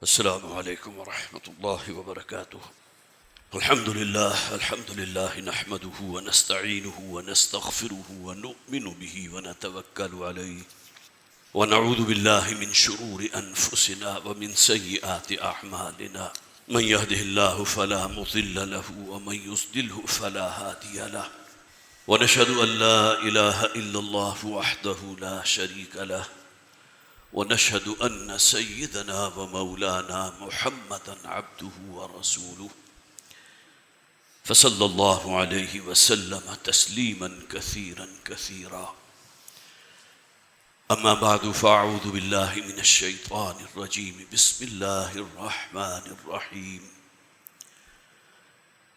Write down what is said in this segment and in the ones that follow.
السلام علیکم ورحمۃ اللہ وبرکاتہ۔ الحمد للہ نحمده ونستعینه ونستغفره ونؤمن به ونتوکل علیہ ونعوذ باللہ من شرور انفسنا ومن سیئات اعمالنا من يهده الله فلا مضل له ومن يضلل فلا هادي له ونشهد ان لا اله الا الله وحده لا شريك له ونشهد أن سيدنا ومولانا محمدا عبده ورسوله فصلى الله عليه وسلم تسليما كثيرا كثيرا. أما بعد فأعوذ بالله من الشيطان الرجيم. بسم الله الرحمن الرحيم.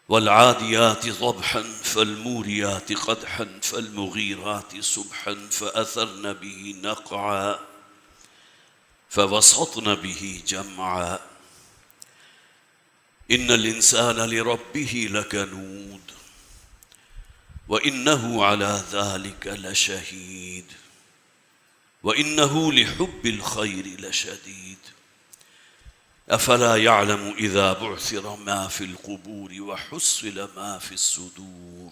والعاديات ضبحا فالموريات قدحا فالمغيرات صبحا فأثرن به نقعا فوسطن به جمعا إن الإنسان لربه لكنود وإنه على ذلك لشهيد وإنه لحب الخير لشديد أفلا يعلم إذا بعثر ما في القبور وحصل ما في الصدور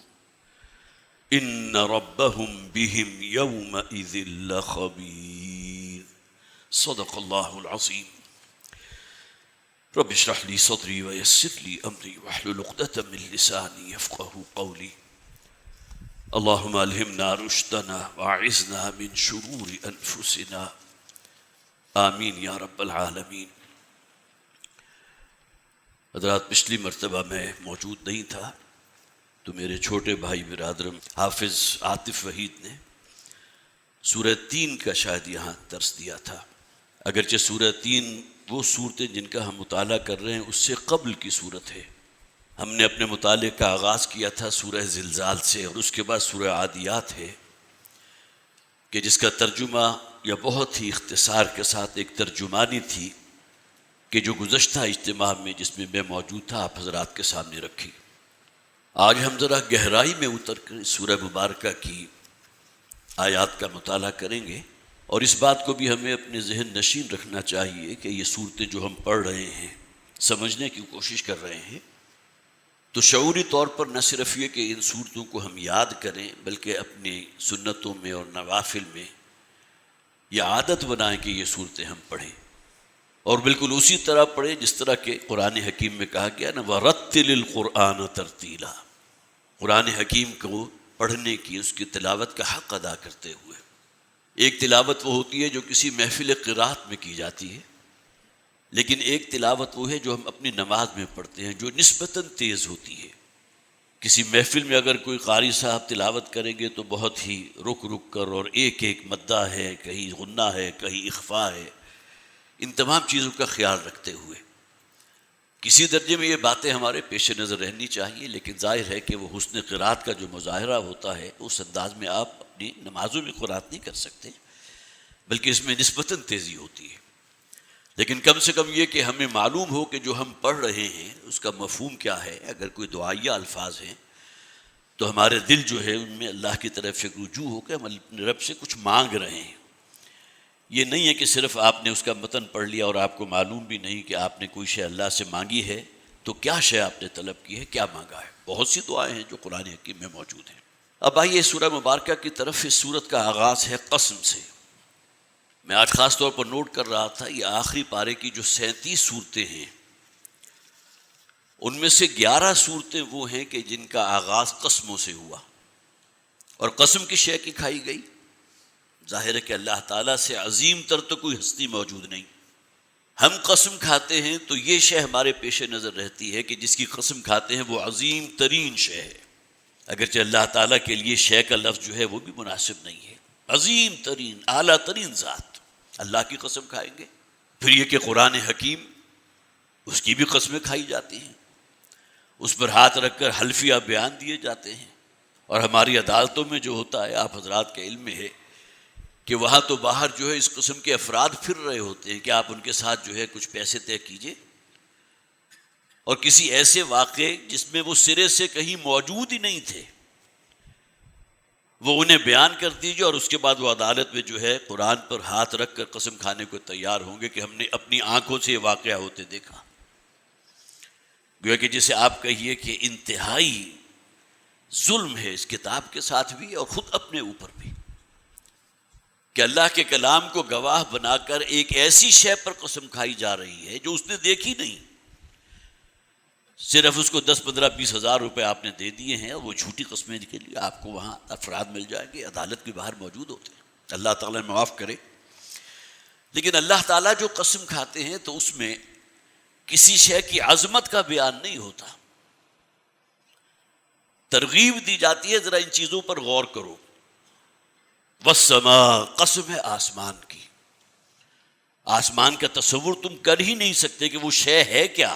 إن ربهم بهم يومئذ لخبير. صدق اللہ العظیم. رب اشرح لی صدری ویسر لی امری واحلل عقدۃ من لسانی یفقہوا قولی. اللہم الہمنا رشدنا واعذنا من شرور انفسنا آمین یا رب العالمین. حضرات، پچھلی مرتبہ میں موجود نہیں تھا تو میرے چھوٹے بھائی برادرم حافظ عاطف وحید نے سورہ 3 کا شاید یہاں درس دیا تھا. اگرچہ سورہ 3 وہ صورتیں جن کا ہم مطالعہ کر رہے ہیں اس سے قبل کی صورت ہے. ہم نے اپنے مطالعے کا آغاز کیا تھا سورہ زلزال سے، اور اس کے بعد سورہ عادیات ہے کہ جس کا ترجمہ یا بہت ہی اختصار کے ساتھ ایک ترجمانی تھی کہ جو گزشتہ اجتماع میں جس میں موجود تھا آپ حضرات کے سامنے رکھی. آج ہم ذرا گہرائی میں اتر کر سورہ مبارکہ کی آیات کا مطالعہ کریں گے، اور اس بات کو بھی ہمیں اپنے ذہن نشین رکھنا چاہیے کہ یہ صورتیں جو ہم پڑھ رہے ہیں، سمجھنے کی کوشش کر رہے ہیں، تو شعوری طور پر نہ صرف یہ کہ ان صورتوں کو ہم یاد کریں بلکہ اپنی سنتوں میں اور نوافل میں یہ عادت بنائیں کہ یہ صورتیں ہم پڑھیں، اور بالکل اسی طرح پڑھیں جس طرح کہ قرآن حکیم میں کہا گیا نا وَرَتِّلِ الْقُرْآنَ تَرْتِيلًا. قرآن حکیم کو پڑھنے کی، اس کی تلاوت کا حق ادا کرتے ہوئے. ایک تلاوت وہ ہوتی ہے جو کسی محفل قرات میں کی جاتی ہے، لیکن ایک تلاوت وہ ہے جو ہم اپنی نماز میں پڑھتے ہیں جو نسبتاً تیز ہوتی ہے. کسی محفل میں اگر کوئی قاری صاحب تلاوت کریں گے تو بہت ہی رک رک کر، اور ایک ایک مدہ ہے، کہیں غنہ ہے، کہیں اخفا ہے، ان تمام چیزوں کا خیال رکھتے ہوئے. کسی درجے میں یہ باتیں ہمارے پیش نظر رہنی چاہیے، لیکن ظاہر ہے کہ وہ حسن قرات کا جو مظاہرہ ہوتا ہے اس انداز میں آپ اپنی نمازوں میں قرات نہیں کر سکتے، بلکہ اس میں نسبتاً تیزی ہوتی ہے. لیکن کم سے کم یہ کہ ہمیں معلوم ہو کہ جو ہم پڑھ رہے ہیں اس کا مفہوم کیا ہے. اگر کوئی دعائیہ الفاظ ہیں تو ہمارے دل جو ہے ان میں اللہ کی طرف سے رجوع ہو کے ہم اپنے رب سے کچھ مانگ رہے ہیں. یہ نہیں ہے کہ صرف آپ نے اس کا متن پڑھ لیا اور آپ کو معلوم بھی نہیں کہ آپ نے کوئی شے اللہ سے مانگی ہے تو کیا شے آپ نے طلب کی ہے، کیا مانگا ہے. بہت سی دعائیں ہیں جو قرآن حکیم میں موجود ہیں. اب آئیے سورہ مبارکہ کی طرف. اس سورت کا آغاز ہے قسم سے. میں آج خاص طور پر نوٹ کر رہا تھا یہ آخری پارے کی جو 37 صورتیں ہیں ان میں سے 11 صورتیں وہ ہیں کہ جن کا آغاز قسموں سے ہوا، اور قسم کی شے کی کھائی گئی. ظاہر ہے کہ اللہ تعالیٰ سے عظیم تر تو کوئی ہستی موجود نہیں. ہم قسم کھاتے ہیں تو یہ شے ہمارے پیش نظر رہتی ہے کہ جس کی قسم کھاتے ہیں وہ عظیم ترین شے ہے، اگرچہ اللہ تعالیٰ کے لیے شے کا لفظ جو ہے وہ بھی مناسب نہیں ہے. عظیم ترین، اعلیٰ ترین ذات، اللہ کی قسم کھائیں گے. پھر یہ کہ قرآن حکیم، اس کی بھی قسمیں کھائی جاتی ہیں، اس پر ہاتھ رکھ کر حلفیہ بیان دیے جاتے ہیں. اور ہماری عدالتوں میں جو ہوتا ہے، آپ حضرات کے علم میں ہے کہ وہاں تو باہر جو ہے اس قسم کے افراد پھر رہے ہوتے ہیں کہ آپ ان کے ساتھ جو ہے کچھ پیسے طے کیجئے، اور کسی ایسے واقعے جس میں وہ سرے سے کہیں موجود ہی نہیں تھے وہ انہیں بیان کر دیجیے، اور اس کے بعد وہ عدالت میں جو ہے قرآن پر ہاتھ رکھ کر قسم کھانے کو تیار ہوں گے کہ ہم نے اپنی آنکھوں سے یہ واقعہ ہوتے دیکھا۔ گویا کہ جسے آپ کہیے کہ انتہائی ظلم ہے اس کتاب کے ساتھ بھی اور خود اپنے اوپر بھی، کہ اللہ کے کلام کو گواہ بنا کر ایک ایسی شے پر قسم کھائی جا رہی ہے جو اس نے دیکھی نہیں، صرف اس کو 10-15-20 ہزار روپے آپ نے دے دیے ہیں، اور وہ جھوٹی قسمیں کے لیے آپ کو وہاں افراد مل جائیں گے، عدالت کے باہر موجود ہوتے ہیں۔ اللہ تعالیٰ معاف کرے۔ لیکن اللہ تعالیٰ جو قسم کھاتے ہیں تو اس میں کسی شے کی عظمت کا بیان نہیں ہوتا، ترغیب دی جاتی ہے ذرا ان چیزوں پر غور کرو۔ والسماء، قسم ہے آسمان کی، آسمان کا تصور تم کر ہی نہیں سکتے کہ وہ شے ہے کیا۔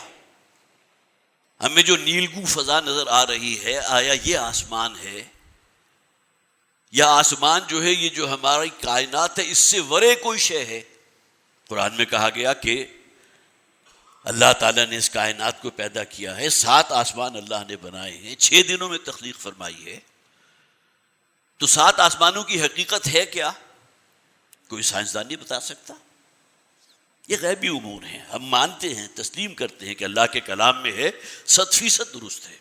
ہمیں جو نیلگوں فضا نظر آ رہی ہے، آیا یہ آسمان ہے؟ یا آسمان جو ہے یہ جو ہماری کائنات ہے اس سے ورے کوئی شے ہے؟ قرآن میں کہا گیا کہ اللہ تعالیٰ نے اس کائنات کو پیدا کیا ہے، 7 آسمان اللہ نے بنائے ہیں، 6 دنوں میں تخلیق فرمائی ہے۔ تو 7 آسمانوں کی حقیقت ہے کیا؟ کوئی سائنسدان نہیں بتا سکتا، یہ غیبی امور ہیں۔ ہم مانتے ہیں، تسلیم کرتے ہیں کہ اللہ کے کلام میں ہے، 100% درست ہے،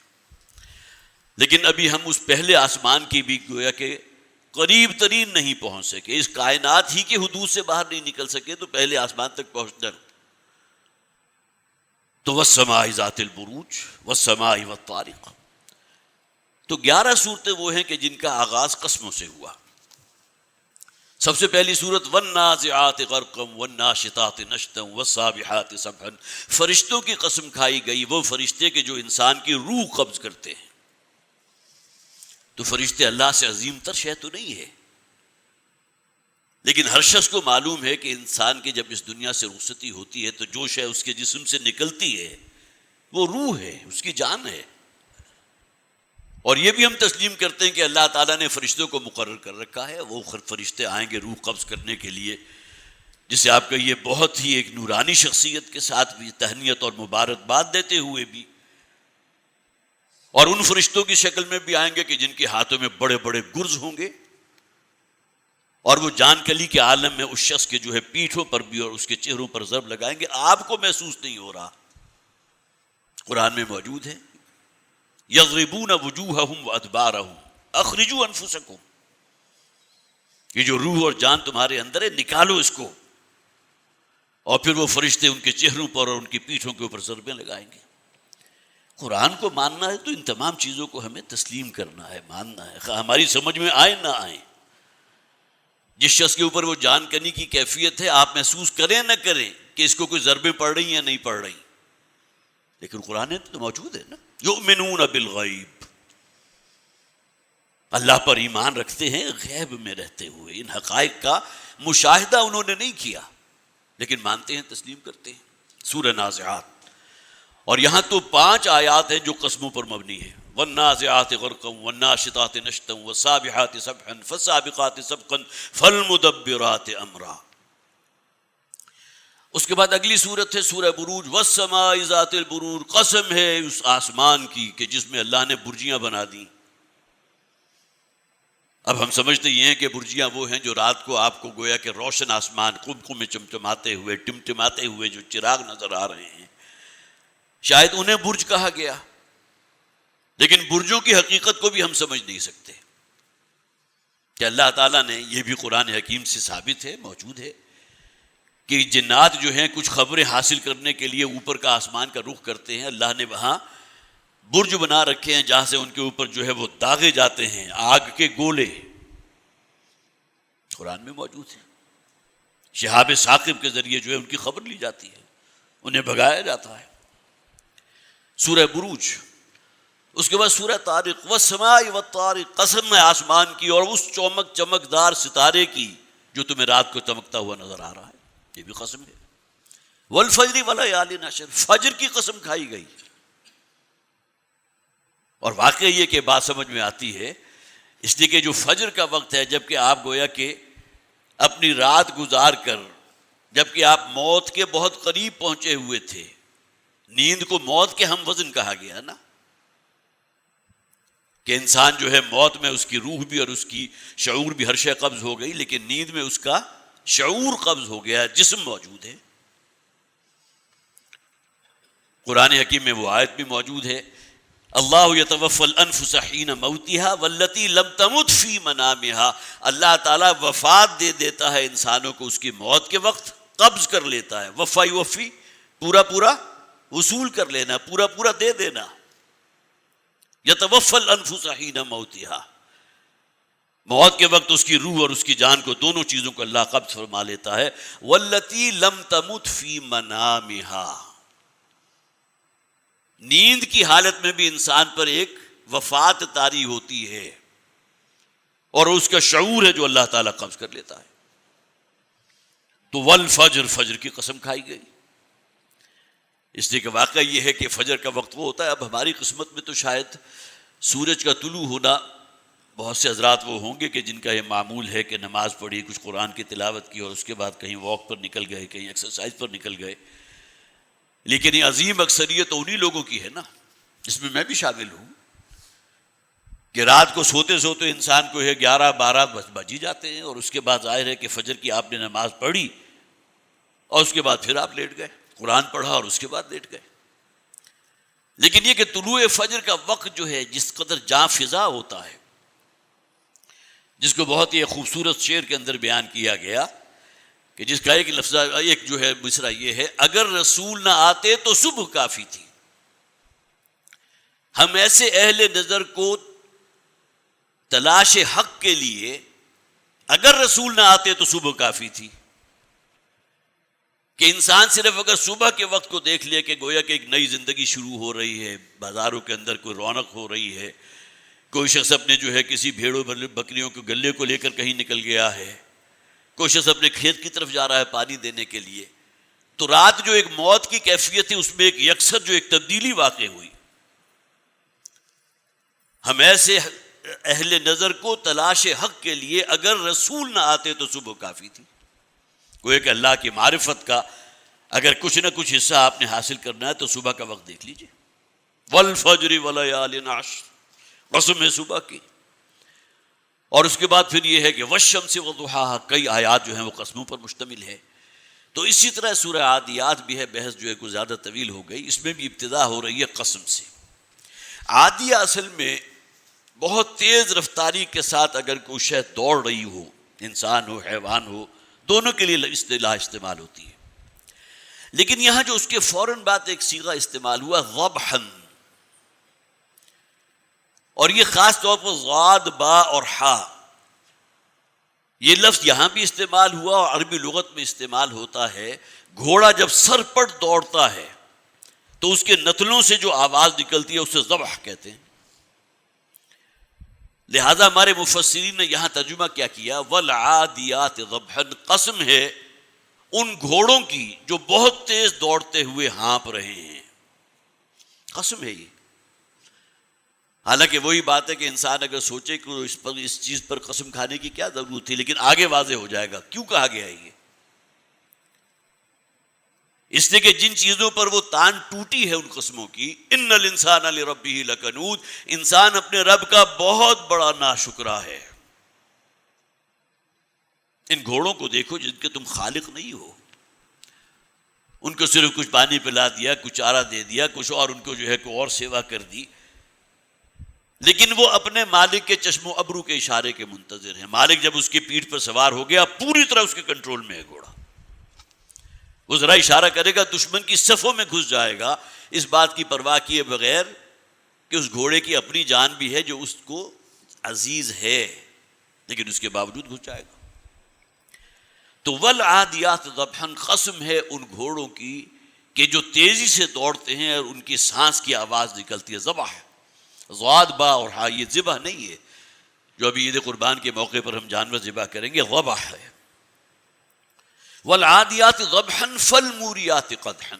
لیکن ابھی ہم اس پہلے آسمان کی بھی گویا کہ قریب ترین نہیں پہنچ سکے، اس کائنات ہی کے حدود سے باہر نہیں نکل سکے، تو پہلے آسمان تک پہنچنا۔ تو والسماء ذات البروج والسماء والطارق، تو 11 صورتیں وہ ہیں کہ جن کا آغاز قسموں سے ہوا۔ سب سے پہلی صورت والنازعات غرقا والناشطات نشطا والسابحات سبحا، فرشتوں کی قسم کھائی گئی، وہ فرشتے کہ جو انسان کی روح قبض کرتے ہیں۔ تو فرشتے اللہ سے عظیم تر شے تو نہیں ہے، لیکن ہر شخص کو معلوم ہے کہ انسان کی جب اس دنیا سے رخصتی ہوتی ہے تو جو شے اس کے جسم سے نکلتی ہے وہ روح ہے، اس کی جان ہے۔ اور یہ بھی ہم تسلیم کرتے ہیں کہ اللہ تعالیٰ نے فرشتوں کو مقرر کر رکھا ہے، وہ فرشتے آئیں گے روح قبض کرنے کے لیے، جسے آپ کہیے بہت ہی ایک نورانی شخصیت کے ساتھ بھی تہنیت اور مبارکباد دیتے ہوئے بھی، اور ان فرشتوں کی شکل میں بھی آئیں گے کہ جن کے ہاتھوں میں بڑے بڑے گرز ہوں گے، اور وہ جان کلی کے عالم میں اس شخص کے جو ہے پیٹھوں پر بھی اور اس کے چہروں پر ضرب لگائیں گے، آپ کو محسوس نہیں ہو رہا۔ قرآن میں موجود ہے یضربون وجوہہم وادبارہم اخرجوا انفسکم، یہ جو روح اور جان تمہارے اندر ہے نکالو اس کو، اور پھر وہ فرشتے ان کے چہروں پر اور ان کی پیٹھوں کے اوپر ضربیں لگائیں گے۔ قرآن کو ماننا ہے تو ان تمام چیزوں کو ہمیں تسلیم کرنا ہے، ماننا ہے، خواہ ہماری سمجھ میں آئے نہ آئیں۔ جس شخص کے اوپر وہ جان کنی کی کیفیت ہے، آپ محسوس کریں نہ کریں کہ اس کو کوئی ضربیں پڑ رہی ہیں یا نہیں پڑ رہی، لیکن قرآن میں تو موجود ہے نا، یؤمنون بالغیب، اللہ پر ایمان رکھتے ہیں غیب میں رہتے ہوئے، ان حقائق کا مشاہدہ انہوں نے نہیں کیا لیکن مانتے ہیں، تسلیم کرتے ہیں۔ سورہ نازعات، اور یہاں تو 5 آیات ہیں جو قسموں پر مبنی ہے، والنازعات غرقا والناشطات نشطا والسابحات سبحا فالسابقات سبقا فالمدبرات امرا۔ اس کے بعد اگلی صورت ہے سورہ بروج، والسماء ذات البروج، قسم ہے اس آسمان کی کہ جس میں اللہ نے برجیاں بنا دیں۔ اب ہم سمجھتے یہ ہیں کہ برجیاں وہ ہیں جو رات کو آپ کو گویا کہ روشن آسمان قمقم میں چمچماتے ہوئے ٹمٹماتے ہوئے جو چراغ نظر آ رہے ہیں، شاید انہیں برج کہا گیا، لیکن برجوں کی حقیقت کو بھی ہم سمجھ نہیں سکتے کہ اللہ تعالیٰ نے، یہ بھی قرآن حکیم سے ثابت ہے، موجود ہے کہ جنات جو ہیں کچھ خبریں حاصل کرنے کے لیے اوپر کا آسمان کا رخ کرتے ہیں، اللہ نے وہاں برج بنا رکھے ہیں جہاں سے ان کے اوپر جو ہے وہ داغے جاتے ہیں آگ کے گولے، قرآن میں موجود ہے۔ شہاب ثاقب کے ذریعے جو ہے ان کی خبر لی جاتی ہے، انہیں بھگایا جاتا ہے۔ سورہ بروج، اس کے بعد سورہ طارق، والسماء والطارق، قسم ہے آسمان کی اور اس چمکدار ستارے کی جو تمہیں رات کو چمکتا ہوا نظر آ رہا ہے، یہ بھی قسم ہے۔ والفجر ولیال عشر، فجر کی قسم کھائی گئی، اور واقعہ یہ کہ بات سمجھ میں آتی ہے اس لیے کہ جو فجر کا وقت ہے، جبکہ آپ گویا کہ اپنی رات گزار کر، جبکہ آپ موت کے بہت قریب پہنچے ہوئے تھے، نیند کو موت کے ہم وزن کہا گیا نا، کہ انسان جو ہے موت میں اس کی روح بھی اور اس کی شعور بھی ہر شے قبض ہو گئی، لیکن نیند میں اس کا شعور قبض ہو گیا، جسم موجود ہے۔ قرآن حکیم میں وہ آیت بھی موجود ہے، اللہ یتوفی الانفس حین موتها والتی لم تمت فی منامها، اللہ تعالیٰ وفات دے دیتا ہے انسانوں کو اس کی موت کے وقت، قبض کر لیتا ہے۔ وفی پورا پورا وصول کر لینا، پورا پورا دے دینا۔ یتوفی الانفس حین موتها، موت کے وقت اس کی روح اور اس کی جان کو، دونوں چیزوں کو اللہ قبض فرما لیتا ہے۔ والتی لم تمت فی منامها، نیند کی حالت میں بھی انسان پر ایک وفات طاری ہوتی ہے اور اس کا شعور ہے جو اللہ تعالیٰ قبض کر لیتا ہے۔ تو والفجر، فجر کی قسم کھائی گئی، اس لیے کہ واقعہ یہ ہے کہ فجر کا وقت وہ ہوتا ہے۔ اب ہماری قسمت میں تو شاید سورج کا طلوع ہونا، بہت سے حضرات وہ ہوں گے کہ جن کا یہ معمول ہے کہ نماز پڑھی، کچھ قرآن کی تلاوت کی اور اس کے بعد کہیں واک پر نکل گئے، کہیں ایکسرسائز پر نکل گئے، لیکن یہ عظیم اکثریت انہی لوگوں کی ہے نا، اس میں بھی شامل ہوں، کہ رات کو سوتے سوتے انسان کو 11-12 بج ہی جاتے ہیں، اور اس کے بعد ظاہر ہے کہ فجر کی آپ نے نماز پڑھی اور اس کے بعد پھر آپ لیٹ گئے، قرآن پڑھا اور اس کے بعد لیٹ گئے۔ لیکن یہ کہ طلوع فجر کا وقت جو ہے جس قدر جاں فضا ہوتا ہے، جس کو بہت ہی خوبصورت شعر کے اندر بیان کیا گیا، کہ جس کا ایک لفظ، ایک جو ہے مصرع یہ ہے، اگر رسول نہ آتے تو صبح کافی تھی، ہم ایسے اہل نظر کو تلاش حق کے لیے، اگر رسول نہ آتے تو صبح کافی تھی، کہ انسان صرف اگر صبح کے وقت کو دیکھ لے کہ گویا کہ ایک نئی زندگی شروع ہو رہی ہے، بازاروں کے اندر کوئی رونق ہو رہی ہے، کوئی شخص اپنے جو ہے کسی بھیڑوں بکریوں کے گلے کو لے کر کہیں نکل گیا ہے، کوئی شخص اپنے کھیت کی طرف جا رہا ہے پانی دینے کے لیے، تو رات جو ایک موت کی کیفیت ہے اس میں ایک یکسر جو ایک تبدیلی واقع ہوئی۔ ہم ایسے اہل نظر کو تلاش حق کے لیے اگر رسول نہ آتے تو صبح کافی تھی۔ کوئی کہ اللہ کی معرفت کا اگر کچھ نہ کچھ حصہ آپ نے حاصل کرنا ہے تو صبح کا وقت دیکھ لیجئے، والفجر ولیال عشر، قسم ہے صبح کی۔ اور اس کے بعد پھر یہ ہے کہ والشمس وضحاها، کئی آیات جو ہیں وہ قسموں پر مشتمل ہے۔ تو اسی طرح سورہ عادیات بھی ہے، بحث جو ہے کوئی زیادہ طویل ہو گئی، اس میں بھی ابتدا ہو رہی ہے قسم سے۔ عادیہ اصل میں بہت تیز رفتاری کے ساتھ اگر کوئی شے دوڑ رہی ہو، انسان ہو حیوان ہو، دونوں کے لیے اصطلاح استعمال ہوتی ہے، لیکن یہاں جو اس کے فوراً بعد ایک صیغہ استعمال ہوا ذبحا، اور یہ خاص طور پر ضاد با اور حا، یہ لفظ یہاں بھی استعمال ہوا اور عربی لغت میں استعمال ہوتا ہے۔ گھوڑا جب سر پٹ دوڑتا ہے تو اس کے نتلوں سے جو آواز نکلتی ہے اسے ذبح کہتے ہیں۔ لہذا ہمارے مفسرین نے یہاں ترجمہ کیا کیا، والعادیات ضبحا، قسم ہے ان گھوڑوں کی جو بہت تیز دوڑتے ہوئے ہانپ رہے ہیں، قسم ہے یہ۔ حالانکہ وہی بات ہے کہ انسان اگر سوچے کہ اس چیز پر قسم کھانے کی کیا ضرورت تھی، لیکن آگے واضح ہو جائے گا کیوں کہا گیا ہے یہ۔ اس لیے کہ جن چیزوں پر وہ تان ٹوٹی ہے ان قسموں کی، ان الانسان لربہ لکنود، انسان اپنے رب کا بہت بڑا ناشکرا ہے۔ ان گھوڑوں کو دیکھو جن کے تم خالق نہیں ہو، ان کو صرف کچھ پانی پلا دیا، کچھ چارہ دے دیا، کچھ اور ان کو جو ہے کوئی اور سیوا کر دی، لیکن وہ اپنے مالک کے چشم و ابرو کے اشارے کے منتظر ہیں۔ مالک جب اس کی پیٹھ پر سوار ہو گیا پوری طرح اس کے کنٹرول میں ہے گھوڑا، وہ ذرا اشارہ کرے گا دشمن کی صفوں میں گھس جائے گا، اس بات کی پرواہ کیے بغیر کہ اس گھوڑے کی اپنی جان بھی ہے جو اس کو عزیز ہے، لیکن اس کے باوجود گھس جائے گا۔ تو والعادیات ضبحا، قسم ہے ان گھوڑوں کی کہ جو تیزی سے دوڑتے ہیں اور ان کی سانس کی آواز نکلتی ہے۔ ذبح، ضاد با اور ہا، یہ ذبح نہیں ہے جو ابھی عید قربان کے موقع پر ہم جانور ذبح کریں گے، ذبح ہے۔ والعادیات ضبحا فالموریات قدحا،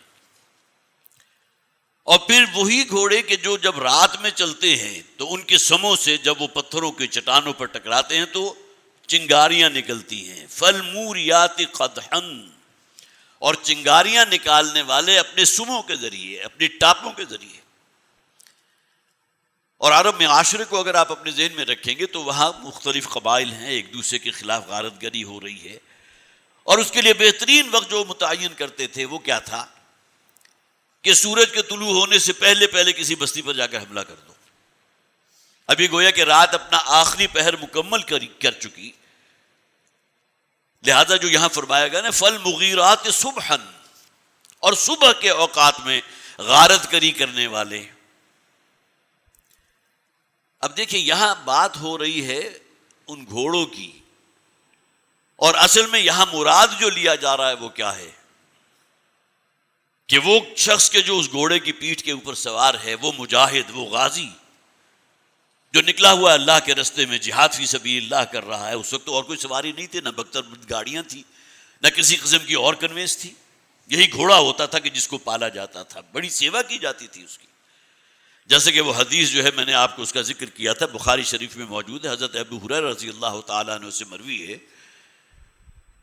اور پھر وہی گھوڑے کے جو جب رات میں چلتے ہیں تو ان کے سموں سے جب وہ پتھروں کے چٹانوں پر ٹکراتے ہیں تو چنگاریاں نکلتی ہیں۔ فالموریات قدحا، اور چنگاریاں نکالنے والے اپنے سموں کے ذریعے، اپنی ٹاپوں کے ذریعے۔ اور عرب میں معاشرے کو اگر آپ اپنے ذہن میں رکھیں گے تو وہاں مختلف قبائل ہیں، ایک دوسرے کے خلاف غارت گری ہو رہی ہے، اور اس کے لیے بہترین وقت جو متعین کرتے تھے وہ کیا تھا کہ سورج کے طلوع ہونے سے پہلے پہلے کسی بستی پر جا کر حملہ کر دو۔ ابھی گویا کہ رات اپنا آخری پہر مکمل کر چکی، لہذا جو یہاں فرمایا گیا نا فالمغیرات صبحا، اور صبح کے اوقات میں غارت گری کرنے والے۔ اب دیکھیں یہاں بات ہو رہی ہے ان گھوڑوں کی، اور اصل میں یہاں مراد جو لیا جا رہا ہے وہ کیا ہے کہ وہ شخص کے جو اس گھوڑے کی پیٹھ کے اوپر سوار ہے وہ مجاہد، وہ غازی جو نکلا ہوا اللہ کے رستے میں جہاد فی سبیل اللہ کر رہا ہے۔ اس وقت تو اور کوئی سواری نہیں تھی، نہ بختر گاڑیاں تھی، نہ کسی قسم کی اور کنوینس تھی، یہی گھوڑا ہوتا تھا کہ جس کو پالا جاتا تھا، بڑی سیوا کی جاتی تھی اس کی۔ جیسے کہ وہ حدیث جو ہے میں نے آپ کو اس کا ذکر کیا تھا، بخاری شریف میں موجود ہے، حضرت ابو ہریرہ رضی اللہ تعالیٰ عنہ سے مروی ہے،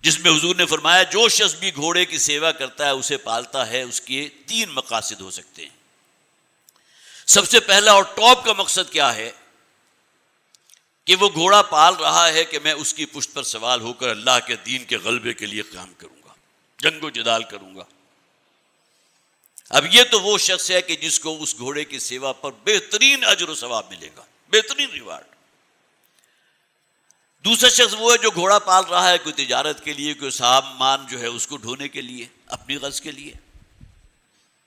جس میں حضور نے فرمایا جو شخص بھی گھوڑے کی سیوا کرتا ہے، اسے پالتا ہے، اس کے 3 مقاصد ہو سکتے ہیں۔ سب سے پہلا اور ٹاپ کا مقصد کیا ہے کہ وہ گھوڑا پال رہا ہے کہ میں اس کی پشت پر سوار ہو کر اللہ کے دین کے غلبے کے لیے کام کروں گا، جنگ و جدال کروں گا۔ اب یہ تو وہ شخص ہے کہ جس کو اس گھوڑے کی سیوا پر بہترین اجر و ثواب ملے گا، بہترین ریوارڈ۔ دوسرا شخص وہ ہے جو گھوڑا پال رہا ہے کوئی تجارت کے لیے، کوئی سامان جو ہے اس کو ڈھونے کے لیے، اپنی غرض کے لیے،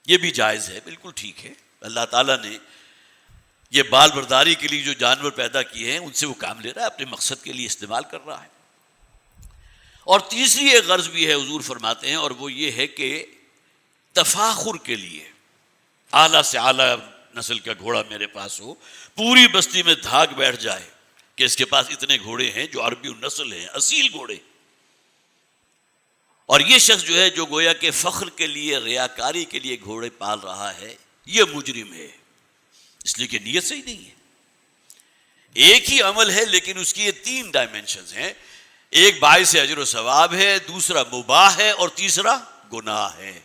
یہ بھی جائز ہے، بالکل ٹھیک ہے۔ اللہ تعالیٰ نے یہ بال برداری کے لیے جو جانور پیدا کیے ہیں ان سے وہ کام لے رہا ہے، اپنے مقصد کے لیے استعمال کر رہا ہے۔ اور تیسری ایک غرض بھی ہے، حضور فرماتے ہیں، اور وہ یہ ہے کہ تفاخر کے لیے، اعلیٰ سے اعلیٰ نسل کا گھوڑا میرے پاس ہو، پوری بستی میں دھاگ بیٹھ جائے کہ اس کے پاس اتنے گھوڑے ہیں جو عربی نسل ہیں، اصیل گھوڑے۔ اور یہ شخص جو ہے جو گویا کہ فخر کے لیے، ریاکاری کے لیے گھوڑے پال رہا ہے، یہ مجرم ہے، اس لیے کہ نیت صحیح نہیں ہے۔ ایک ہی عمل ہے لیکن اس کی یہ 3 ڈائمنشنز ہیں، ایک باعث اجر و ثواب ہے، دوسرا مباح ہے، اور تیسرا گناہ ہے۔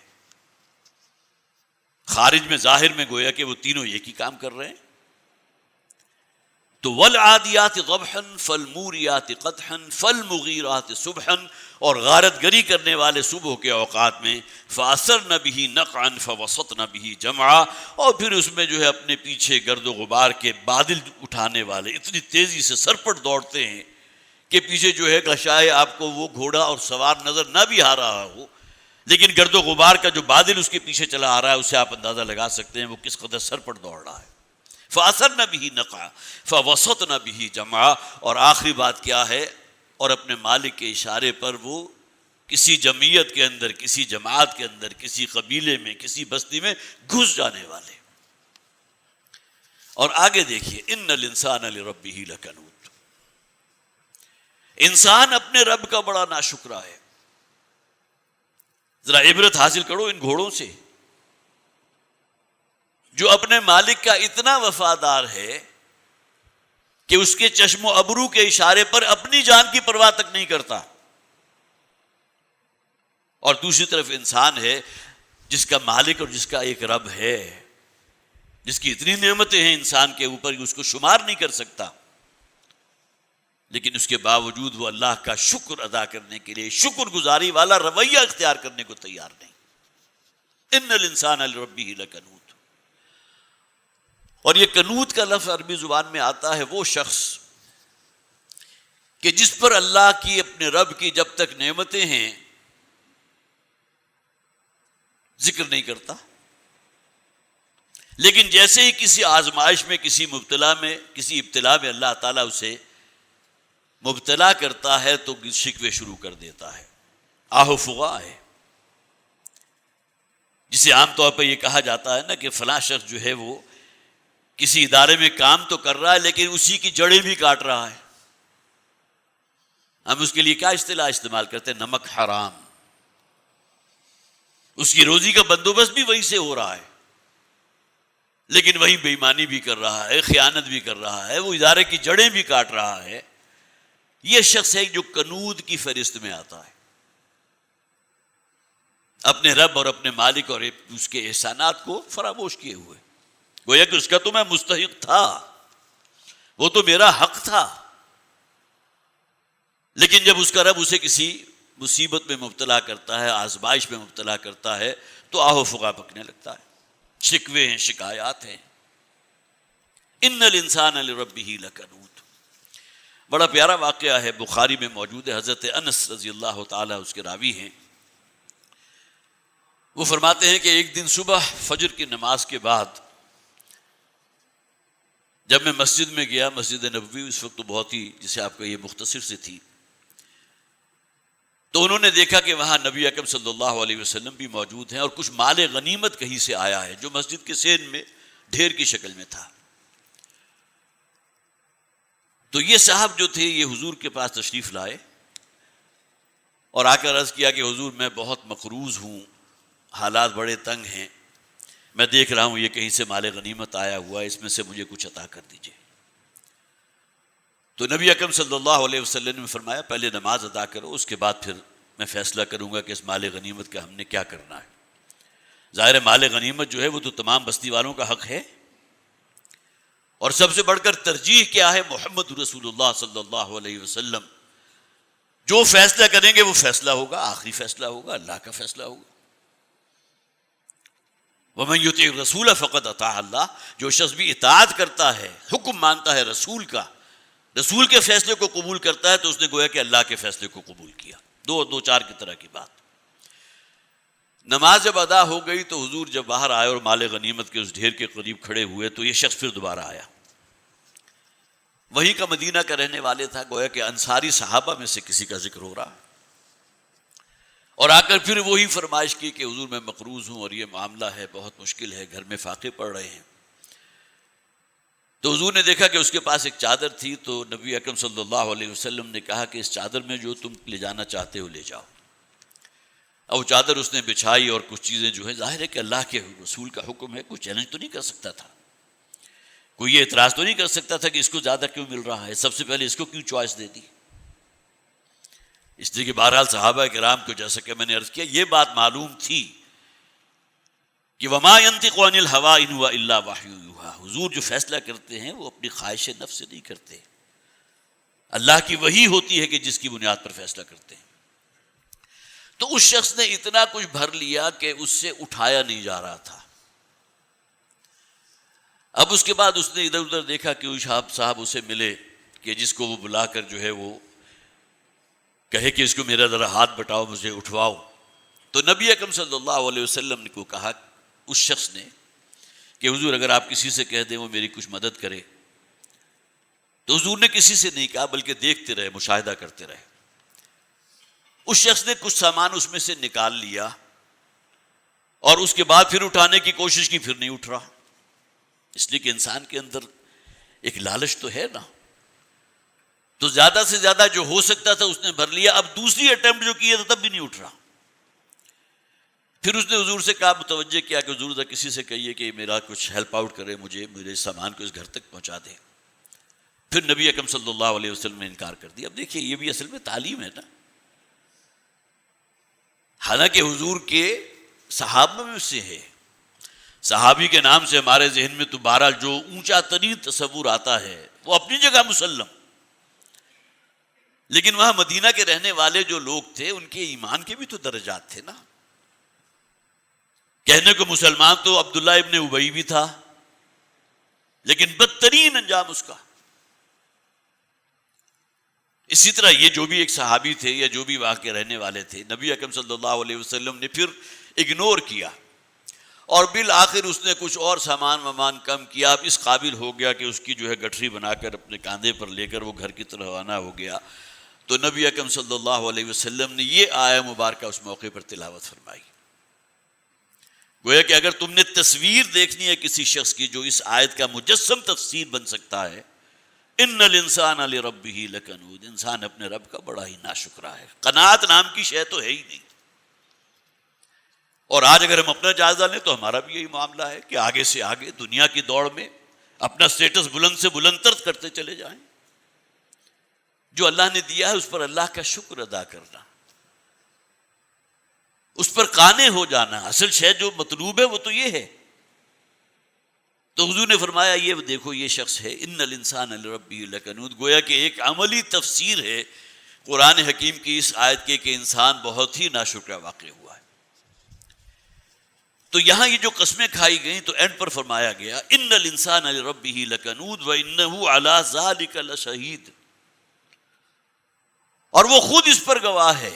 خارج میں، ظاہر میں گویا کہ وہ تینوں ایک ہی کام کر رہے ہیں۔ تو والعادیات ضبحا فالموریات قدحا فالمغیرات صبحا، اور غارت گری کرنے والے صبح کے اوقات میں فاثرن به نقعا فوسطن به جمعا، اور پھر اس میں جو ہے اپنے پیچھے گرد و غبار کے بادل اٹھانے والے اتنی تیزی سے سرپٹ دوڑتے ہیں کہ پیچھے جو ہے شاید آپ کو وہ گھوڑا اور سوار نظر نہ بھی آ رہا ہو، لیکن گرد و غبار کا جو بادل اس کے پیچھے چلا آ رہا ہے اس سے آپ اندازہ لگا سکتے ہیں وہ کس قدر سرپٹ دوڑ رہا ہے۔ فَأَثَرْنَ بِهِ نَقْعًا فَوَسَطْنَ بِهِ جَمْعًا، اور آخری بات کیا ہے، اور اپنے مالک کے اشارے پر وہ کسی جمعیت کے اندر، کسی جماعت کے اندر، کسی قبیلے میں، کسی بستی میں گھس جانے والے۔ اور آگے دیکھیے إِنَّ الْإِنسَانَ لِرَبِّهِ لَكَنُودٌ، انسان اپنے رب کا بڑا ناشکرا ہے۔ ذرا عبرت حاصل کرو ان گھوڑوں سے جو اپنے مالک کا اتنا وفادار ہے کہ اس کے چشم و ابرو کے اشارے پر اپنی جان کی پرواہ تک نہیں کرتا، اور دوسری طرف انسان ہے جس کا مالک اور جس کا ایک رب ہے، جس کی اتنی نعمتیں ہیں انسان کے اوپر کہ اس کو شمار نہیں کر سکتا، لیکن اس کے باوجود وہ اللہ کا شکر ادا کرنے کے لیے، شکر گزاری والا رویہ اختیار کرنے کو تیار نہیں۔ ان الانسان لربہ لکنود، اور یہ کنود کا لفظ عربی زبان میں آتا ہے وہ شخص کہ جس پر اللہ کی، اپنے رب کی جب تک نعمتیں ہیں ذکر نہیں کرتا، لیکن جیسے ہی کسی آزمائش میں، کسی ابتلا میں اللہ تعالیٰ اسے مبتلا کرتا ہے تو شکوے شروع کر دیتا ہے، آہ و فغاں ہے، جسے عام طور پر یہ کہا جاتا ہے نا کہ فلاں شخص جو ہے وہ کسی ادارے میں کام تو کر رہا ہے لیکن اسی کی جڑیں بھی کاٹ رہا ہے۔ ہم اس کے لیے کیا اصطلاح استعمال کرتے ہیں؟ نمک حرام۔ اس کی روزی کا بندوبست بھی وہیں سے ہو رہا ہے، لیکن وہیں بے ایمانی بھی کر رہا ہے، خیانت بھی کر رہا ہے، وہ ادارے کی جڑیں بھی کاٹ رہا ہے۔ یہ شخص ہے جو کنود کی فہرست میں آتا ہے، اپنے رب اور اپنے مالک اور اس کے احسانات کو فراموش کیے ہوئے، گویا کہ اس کا تو میں مستحق تھا وہ تو میرا حق تھا، لیکن جب اس کا رب اسے کسی مصیبت میں مبتلا کرتا ہے، آزمائش میں مبتلا کرتا ہے، تو آہ و فغاں بکنے لگتا ہے، شکوے ہیں، شکایات ہیں۔ ان الانسان لربہ لکنود۔ بڑا پیارا واقعہ ہے، بخاری میں موجود ہے، حضرت انس رضی اللہ تعالیٰ اس کے راوی ہیں۔ وہ فرماتے ہیں کہ ایک دن صبح فجر کی نماز کے بعد جب میں مسجد میں گیا، مسجد نبوی اس وقت تو بہت ہی، جسے آپ کا یہ مختصر سے تھی، تو انہوں نے دیکھا کہ وہاں نبی اکرم صلی اللہ علیہ وسلم بھی موجود ہیں، اور کچھ مال غنیمت کہیں سے آیا ہے جو مسجد کے سین میں ڈھیر کی شکل میں تھا۔ تو یہ صاحب جو تھے یہ حضور کے پاس تشریف لائے اور آ کر عرض کیا کہ حضور میں بہت مقروض ہوں، حالات بڑے تنگ ہیں، میں دیکھ رہا ہوں یہ کہیں سے مال غنیمت آیا ہوا ہے، اس میں سے مجھے کچھ عطا کر دیجیے۔ تو نبی اکرم صلی اللہ علیہ وسلم نے فرمایا پہلے نماز ادا کرو، اس کے بعد پھر میں فیصلہ کروں گا کہ اس مال غنیمت کا ہم نے کیا کرنا ہے۔ ظاہر ہے مال غنیمت جو ہے وہ تو تمام بستی والوں کا حق ہے، اور سب سے بڑھ کر ترجیح کیا ہے؟ محمد رسول اللہ صلی اللہ علیہ وسلم جو فیصلہ کریں گے وہ فیصلہ ہوگا، آخری فیصلہ ہوگا، اللہ کا فیصلہ ہوگا۔ وَمَن يُطِعِ الرَّسُولَ فَقَدْ أَطَاعَ اللَّهَ، جو شخص بھی اطاعت کرتا ہے، حکم مانتا ہے رسول کا، رسول کے فیصلے کو قبول کرتا ہے، تو اس نے گویا کہ اللہ کے فیصلے کو قبول کیا۔ دو چار کی طرح کی بات۔ نماز جب ادا ہو گئی تو حضور جب باہر آئے اور مال غنیمت کے اس ڈھیر کے قریب کھڑے ہوئے تو یہ شخص پھر دوبارہ آیا، وہیں کا مدینہ کا رہنے والے تھا، گویا کہ انصاری صحابہ میں سے کسی کا ذکر ہو رہا، اور آ کر پھر وہی فرمائش کی کہ حضور میں مقروض ہوں اور یہ معاملہ ہے، بہت مشکل ہے، گھر میں فاقے پڑ رہے ہیں۔ تو حضور نے دیکھا کہ اس کے پاس ایک چادر تھی، تو نبی اکرم صلی اللہ علیہ وسلم نے کہا کہ اس چادر میں جو تم لے جانا چاہتے ہو لے جاؤ۔ اب وہ چادر اس نے بچھائی اور کچھ چیزیں جو ہے، ظاہر ہے کہ اللہ کے رسول کا حکم ہے، کوئی چیلنج تو نہیں کر سکتا تھا، کوئی یہ اعتراض تو نہیں کر سکتا تھا کہ اس کو زیادہ کیوں مل رہا ہے، سب سے پہلے اس کو کیوں چوائس دے دی۔ اس لیے کہ بہرحال صحابہ کرام کو، جیسا کہ میں نے عرض کیا، یہ بات معلوم تھی کہ وَمَا يَنطِقُ عَنِ الْهَوَىٰ إِنْ هُوَ إِلَّا وَحْيٌ يُوحَىٰ، حضور جو فیصلہ کرتے ہیں وہ اپنی خواہش نفس سے نہیں کرتے، اللہ کی وحی ہوتی ہے کہ جس کی بنیاد پر فیصلہ کرتے ہیں۔ تو اس شخص نے اتنا کچھ بھر لیا کہ اس سے اٹھایا نہیں جا رہا تھا۔ اب اس کے بعد اس نے ادھر ادھر دیکھا کہ صاحب اسے ملے کہ جس کو وہ بلا کر جو ہے وہ کہے کہ اس کو میرا ذرا ہاتھ بٹاؤ، مجھے اٹھواؤ۔ تو نبی اکرم صلی اللہ علیہ وسلم نے کو کہا اس شخص نے کہ حضور اگر آپ کسی سے کہہ دیں وہ میری کچھ مدد کرے، تو حضور نے کسی سے نہیں کہا بلکہ دیکھتے رہے، مشاہدہ کرتے رہے۔ اس شخص نے کچھ سامان اس میں سے نکال لیا اور اس کے بعد پھر اٹھانے کی کوشش کی، پھر نہیں اٹھ رہا، اس لیے کہ انسان کے اندر ایک لالچ تو ہے نا، تو زیادہ سے زیادہ جو ہو سکتا تھا اس نے بھر لیا۔ اب دوسری اٹیمپٹ جو کیا تھا تب بھی نہیں اٹھ رہا، پھر اس نے حضور سے کہا، متوجہ کیا کہ حضور ذرا کسی سے کہیے کہ میرا کچھ ہیلپ آؤٹ کرے، مجھے میرے سامان کو اس گھر تک پہنچا دے۔ پھر نبی اکرم صلی اللہ علیہ وسلم نے انکار کر دیا۔ اب دیکھیے یہ بھی اصل میں تعلیم ہے نا، حالانکہ حضور کے صحابہ میں سے ہے، صحابی کے نام سے ہمارے ذہن میں تو بہرحال جو اونچا ترین تصور آتا ہے وہ اپنی جگہ مسلم، لیکن وہاں مدینہ کے رہنے والے جو لوگ تھے ان کے ایمان کے بھی تو درجات تھے نا۔ کہنے کو مسلمان تو عبداللہ ابن ابی بھی تھا، لیکن بدترین انجام اس کا۔ اسی طرح یہ جو بھی ایک صحابی تھے یا جو بھی وہاں کے رہنے والے تھے، نبی اکرم صلی اللہ علیہ وسلم نے پھر اگنور کیا، اور بالآخر اس نے کچھ اور سامان کم کیا، اب اس قابل ہو گیا کہ اس کی جو ہے گٹھری بنا کر اپنے کاندھے پر لے کر وہ گھر کی طرف روانہ ہو گیا۔ تو نبی اکرم صلی اللہ علیہ وسلم نے یہ آیہ مبارکہ اس موقع پر تلاوت فرمائی۔ گویا کہ اگر تم نے تصویر دیکھنی ہے کسی شخص کی جو اس آیت کا مجسم تفسیر بن سکتا ہے، ان الانسان لربہ لکنود، انسان اپنے رب کا بڑا ہی ناشکرا ہے، قناعت نام کی شے تو ہے ہی نہیں۔ اور آج اگر ہم اپنا جائزہ لیں تو ہمارا بھی یہی معاملہ ہے کہ آگے سے آگے دنیا کی دوڑ میں اپنا سٹیٹس بلند سے بلند تر کرتے چلے جائیں، جو اللہ نے دیا ہے اس پر اللہ کا شکر ادا کرنا، اس پر قانع ہو جانا۔ اصل شے جو مطلوب ہے وہ تو یہ ہے تو حضور نے فرمایا یہ دیکھو یہ شخص ہے ان الانسان لربہ لکنود، گویا کہ ایک عملی تفسیر ہے قرآن حکیم کی اس آیت کے کہ انسان بہت ہی ناشکرا واقع ہوا ہے۔ تو یہاں یہ جو قسمیں کھائی گئیں تو اینڈ پر فرمایا گیا ان الانسان لربہ لکنود وانہ علی ذلک لشہید، اور وہ خود اس پر گواہ ہے،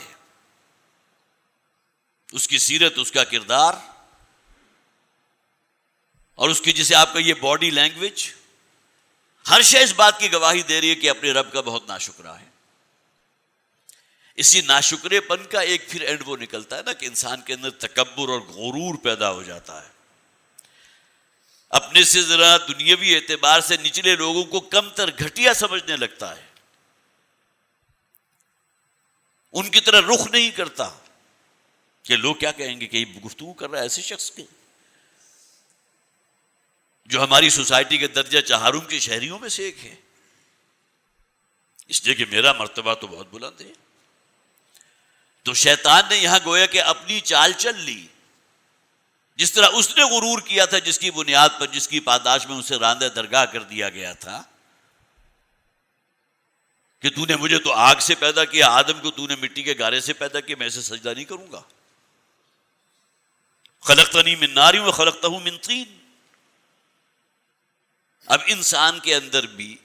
اس کی سیرت، اس کا کردار اور اس کی جسے آپ کا یہ باڈی لینگویج، ہر شے اس بات کی گواہی دے رہی ہے کہ اپنے رب کا بہت ناشکرا ہے۔ اسی ناشکرے پن کا ایک پھر اینڈ وہ نکلتا ہے نا کہ انسان کے اندر تکبر اور غرور پیدا ہو جاتا ہے، اپنے سے ذرا دنیاوی اعتبار سے نچلے لوگوں کو کم تر گھٹیا سمجھنے لگتا ہے، ان کی طرح رخ نہیں کرتا کہ لوگ کیا کہیں گے کہ یہ گفتگو کر رہا ہے ایسے شخص کے جو ہماری سوسائٹی کے درجہ چہارم کے شہریوں میں سے ایک ہے، اس لیے کہ میرا مرتبہ تو بہت بلند ہے۔ تو شیطان نے یہاں گویا کہ اپنی چال چل لی، جس طرح اس نے غرور کیا تھا، جس کی بنیاد پر، جس کی پاداش میں اسے راندہ درگاہ کر دیا گیا تھا کہ تو نے مجھے تو آگ سے پیدا کیا، آدم کو تو نے مٹی کے گارے سے پیدا کیا، میں اسے سجدہ نہیں کروں گا۔ خلقتنی من نار و خلقتہ من طین۔ اب انسان کے اندر بھی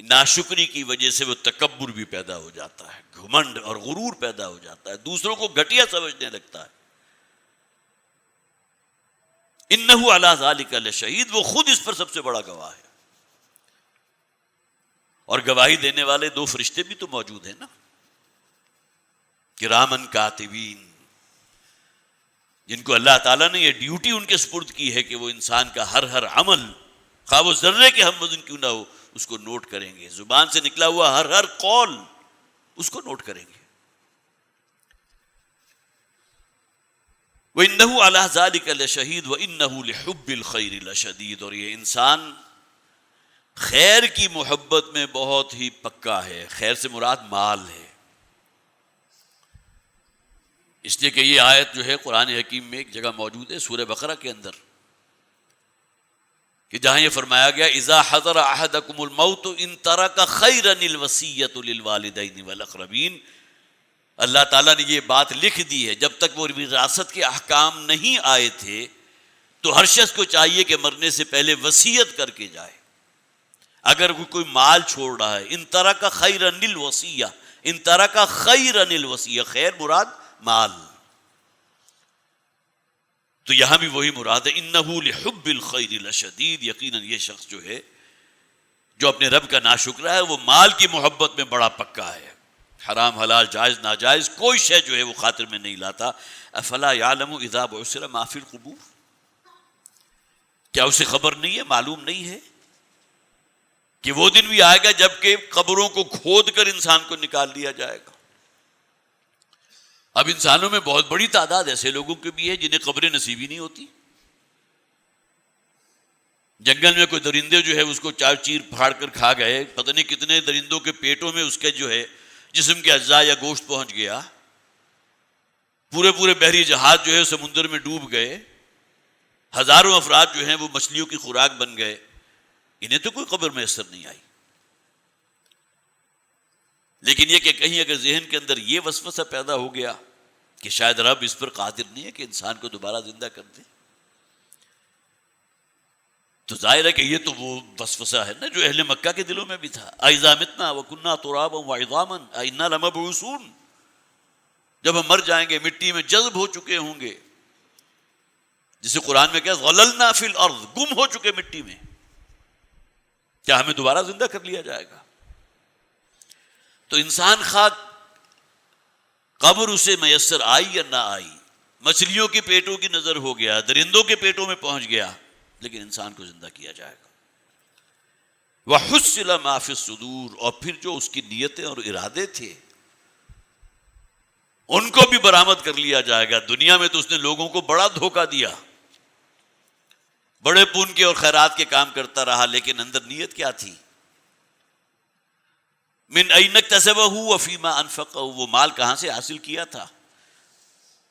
ناشکری کی وجہ سے وہ تکبر بھی پیدا ہو جاتا ہے، گھمنڈ اور غرور پیدا ہو جاتا ہے، دوسروں کو گھٹیا سمجھنے لگتا ہے۔ انہ علی ذلک لشہید، وہ خود اس پر سب سے بڑا گواہ ہے، اور گواہی دینے والے دو فرشتے بھی تو موجود ہیں نا، کرامن کاتبین، جن کو اللہ تعالیٰ نے یہ ڈیوٹی ان کے سپرد کی ہے کہ وہ انسان کا ہر عمل، خواہ وہ ذرے کے ہم وزن کیوں نہ ہو، اس کو نوٹ کریں گے، زبان سے نکلا ہوا ہر قول اس کو نوٹ کریں گے۔ وَإِنَّهُ عَلَىٰ ذَلِكَ لَشَهِيدٌ وَإِنَّهُ لِحُبِّ الْخَيْرِ لَشَدِيدٌ، اور یہ انسان خیر کی محبت میں بہت ہی پکا ہے۔ خیر سے مراد مال ہے، اس لیے کہ یہ آیت جو ہے قرآن حکیم میں ایک جگہ موجود ہے سورہ بقرہ کے اندر، کہ جہاں یہ فرمایا گیا اذا حضر احدکم الموت ان ترک خیرا الوصیۃ للوالدین والاقربین، اللہ تعالیٰ نے یہ بات لکھ دی ہے جب تک وہ وراثت کے احکام نہیں آئے تھے تو ہر شخص کو چاہیے کہ مرنے سے پہلے وصیت کر کے جائے۔ اگر کوئی مال چھوڑ رہا ہے، ان ترک خیرا الوصیہ، ان ترک خیرا الوصیہ، خیر مراد مال، تو یہاں بھی وہی مراد ہے انہ لحب الخیر لشدید، یقیناً یہ شخص جو ہے جو اپنے رب کا ناشکرا ہے وہ مال کی محبت میں بڑا پکا ہے، حرام حلال جائز ناجائز کوئی شے جو ہے وہ خاطر میں نہیں لاتا۔ افلا یعلم اذا بعثر ما فی القبور، کیا اسے خبر نہیں ہے، معلوم نہیں ہے کہ وہ دن بھی آئے گا جب کہ قبروں کو کھود کر انسان کو نکال لیا جائے گا۔ اب انسانوں میں بہت بڑی تعداد ایسے لوگوں کی بھی ہے جنہیں قبریں نصیب ہی نہیں ہوتی، جنگل میں کوئی درندے جو ہے اس کو چیر پھاڑ کر کھا گئے، پتہ نہیں کتنے درندوں کے پیٹوں میں اس کے جو ہے جسم کے اجزاء یا گوشت پہنچ گیا، پورے بحری جہاز جو ہے سمندر میں ڈوب گئے، ہزاروں افراد جو ہیں وہ مچھلیوں کی خوراک بن گئے، انہیں تو کوئی قبر میسر نہیں آئی۔ لیکن یہ کہ کہیں اگر ذہن کے اندر یہ وسوسہ پیدا ہو گیا کہ شاید رب اس پر قادر نہیں ہے کہ انسان کو دوبارہ زندہ کر دے، تو ظاہر ہے کہ یہ تو وہ وسوسہ ہے نا جو اہل مکہ کے دلوں میں بھی تھا، اذا متنا وکنا ترابا وعظاما انا لمبعوثون، جب ہم مر جائیں گے مٹی میں جذب ہو چکے ہوں گے، جسے قرآن میں کیا غللنا فی الارض، گم ہو چکے مٹی میں، کیا ہمیں دوبارہ زندہ کر لیا جائے گا؟ تو انسان خاک قبر اسے میسر آئی یا نہ آئی، مچھلیوں کے پیٹوں کی نظر ہو گیا، درندوں کے پیٹوں میں پہنچ گیا، لیکن انسان کو زندہ کیا جائے گا۔ وَحُصِّلَ مَا فِي الصُّدُورِ، اور پھر جو اس کی نیتیں اور ارادے تھے ان کو بھی برآمد کر لیا جائے گا۔ دنیا میں تو اس نے لوگوں کو بڑا دھوکہ دیا، بڑے پون کے اور خیرات کے کام کرتا رہا، لیکن اندر نیت کیا تھی؟ من این اکتسبہ وفیما انفقہ، وہ مال کہاں سے حاصل کیا تھا؟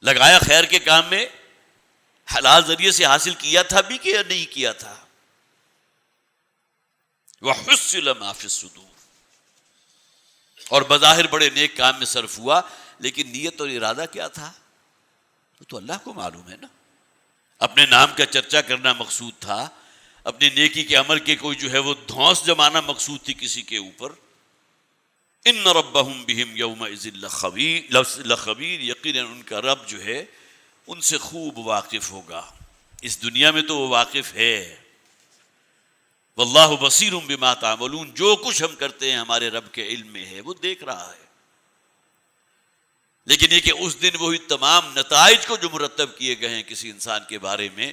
لگایا خیر کے کام میں، حلال ذریعے سے حاصل کیا تھا بھی کہ نہیں کیا تھا؟ وحصل ما فی الصدور، اور بظاہر بڑے نیک کام میں صرف ہوا، لیکن نیت اور ارادہ کیا تھا وہ تو اللہ کو معلوم ہے نا۔ اپنے نام کا چرچا کرنا مقصود تھا، اپنی نیکی کے عمل کے کوئی جو ہے وہ دھونس جمانا مقصود تھی کسی کے اوپر۔ ان ربہم بہم یومئذ لخبیر، یقیناً ان کا رب جو ہے ان سے خوب واقف ہوگا، اس دنیا میں تو وہ واقف ہے۔ واللہ بصیر بما تعملون، جو کچھ ہم کرتے ہیں ہمارے رب کے علم میں ہے، وہ دیکھ رہا ہے۔ لیکن یہ کہ اس دن وہی تمام نتائج کو جو مرتب کیے گئے ہیں کسی انسان کے بارے میں،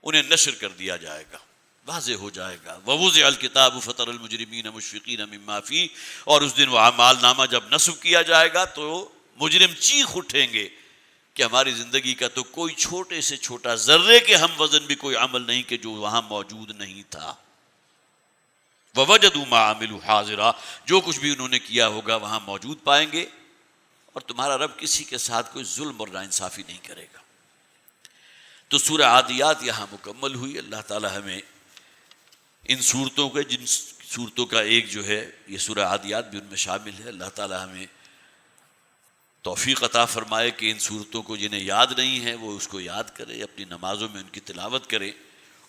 انہیں نشر کر دیا جائے گا، واضح ہو جائے گا۔ ووضع الکتاب فتر المجرمین مشفقین مما فیہ، اور اس دن وہ اعمال نامہ جب نصب کیا جائے گا تو مجرم چیخ اٹھیں گے کہ ہماری زندگی کا تو کوئی چھوٹے سے چھوٹا ذرے کے ہم وزن بھی کوئی عمل نہیں کہ جو وہاں موجود نہیں تھا۔ ووجدوا ما عملوا حاضرا، جو کچھ بھی انہوں نے کیا ہوگا وہاں موجود پائیں گے، اور تمہارا رب کسی کے ساتھ کوئی ظلم اور ناانصافی نہیں کرے گا۔ تو سورہ عادیات یہاں مکمل ہوئی۔ اللہ تعالی ہمیں ان صورتوں کے، جن صورتوں کا ایک جو ہے یہ سورہ عادیات بھی ان میں شامل ہے، اللہ تعالی ہمیں توفیق عطا فرمائے کہ ان صورتوں کو جنہیں یاد نہیں ہے وہ اس کو یاد کرے، اپنی نمازوں میں ان کی تلاوت کرے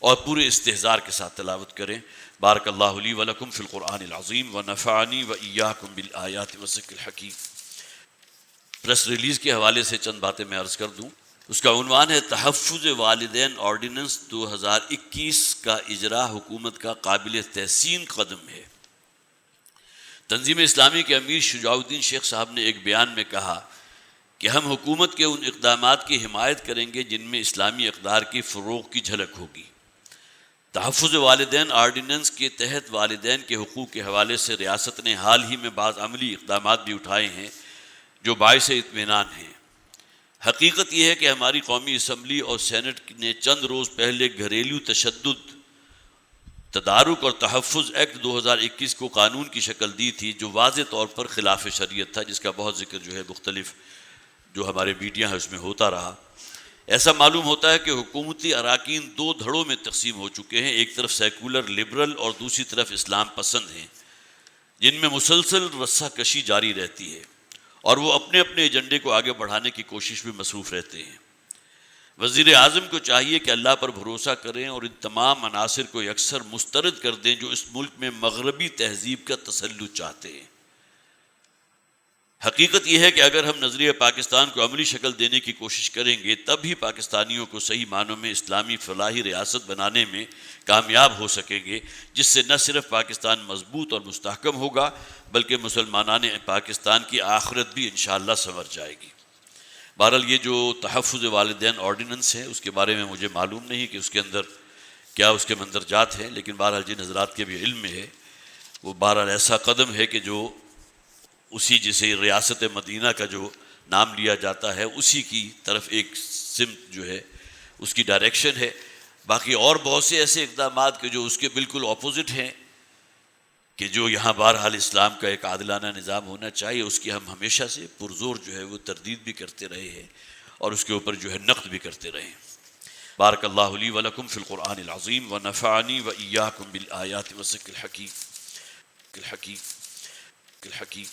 اور پورے استحضار کے ساتھ تلاوت کریں۔ بارک اللہ لی ولکم فی القرآن العظیم ونفعنی وإیاکم بالآیات والذکر الحکیم۔ پریس ریلیز کے حوالے سے چند باتیں میں عرض کر دوں۔ اس کا عنوان ہے تحفظ والدین آرڈیننس 2021 کا اجرا حکومت کا قابل تحسین قدم ہے۔ تنظیم اسلامی کے امیر شجاع الدین شیخ صاحب نے ایک بیان میں کہا کہ ہم حکومت کے ان اقدامات کی حمایت کریں گے جن میں اسلامی اقدار کی فروغ کی جھلک ہوگی۔ تحفظ والدین آرڈیننس کے تحت والدین کے حقوق کے حوالے سے ریاست نے حال ہی میں بعض عملی اقدامات بھی اٹھائے ہیں جو باعث اطمینان ہیں۔ حقیقت یہ ہے کہ ہماری قومی اسمبلی اور سینٹ نے چند روز پہلے گھریلو تشدد تدارک اور تحفظ ایکٹ 2021 کو قانون کی شکل دی تھی، جو واضح طور پر خلاف شریعت تھا، جس کا بہت ذکر جو ہے مختلف جو ہمارے میڈیا ہے اس میں ہوتا رہا۔ ایسا معلوم ہوتا ہے کہ حکومتی اراکین دو دھڑوں میں تقسیم ہو چکے ہیں، ایک طرف سیکولر لبرل اور دوسری طرف اسلام پسند ہیں، جن میں مسلسل رسہ کشی جاری رہتی ہے اور وہ اپنے اپنے ایجنڈے کو آگے بڑھانے کی کوشش میں مصروف رہتے ہیں۔ وزیر اعظم کو چاہیے کہ اللہ پر بھروسہ کریں اور ان تمام عناصر کو یکسر مسترد کر دیں جو اس ملک میں مغربی تہذیب کا تسلط چاہتے ہیں۔ حقیقت یہ ہے کہ اگر ہم نظریہ پاکستان کو عملی شکل دینے کی کوشش کریں گے تب ہی پاکستانیوں کو صحیح معنوں میں اسلامی فلاحی ریاست بنانے میں کامیاب ہو سکیں گے، جس سے نہ صرف پاکستان مضبوط اور مستحکم ہوگا بلکہ مسلمانان پاکستان کی آخرت بھی انشاءاللہ سنور جائے گی۔ بہرحال یہ جو تحفظ والدین آرڈیننس ہے اس کے بارے میں مجھے معلوم نہیں کہ اس کے اندر کیا اس کے مندرجات ہیں، لیکن بہرحال جن حضرات کے بھی علم میں ہے وہ بہرحال ایسا قدم ہے کہ جو اسی جسے ریاست مدینہ کا جو نام لیا جاتا ہے اسی کی طرف ایک سمت جو ہے اس کی ڈائریکشن ہے۔ باقی اور بہت سے ایسے اقدامات کہ جو اس کے بالکل اپوزٹ ہیں کہ جو یہاں بہرحال اسلام کا ایک عادلانہ نظام ہونا چاہیے، اس کی ہم ہمیشہ سے پرزور جو ہے وہ تردید بھی کرتے رہے ہیں اور اس کے اوپر جو ہے نقد بھی کرتے رہے ہیں۔ بارک اللہ لی ولکم فی القرآن العظیم ونفعنی وإیاکم بالآیات والذکر الحکیم۔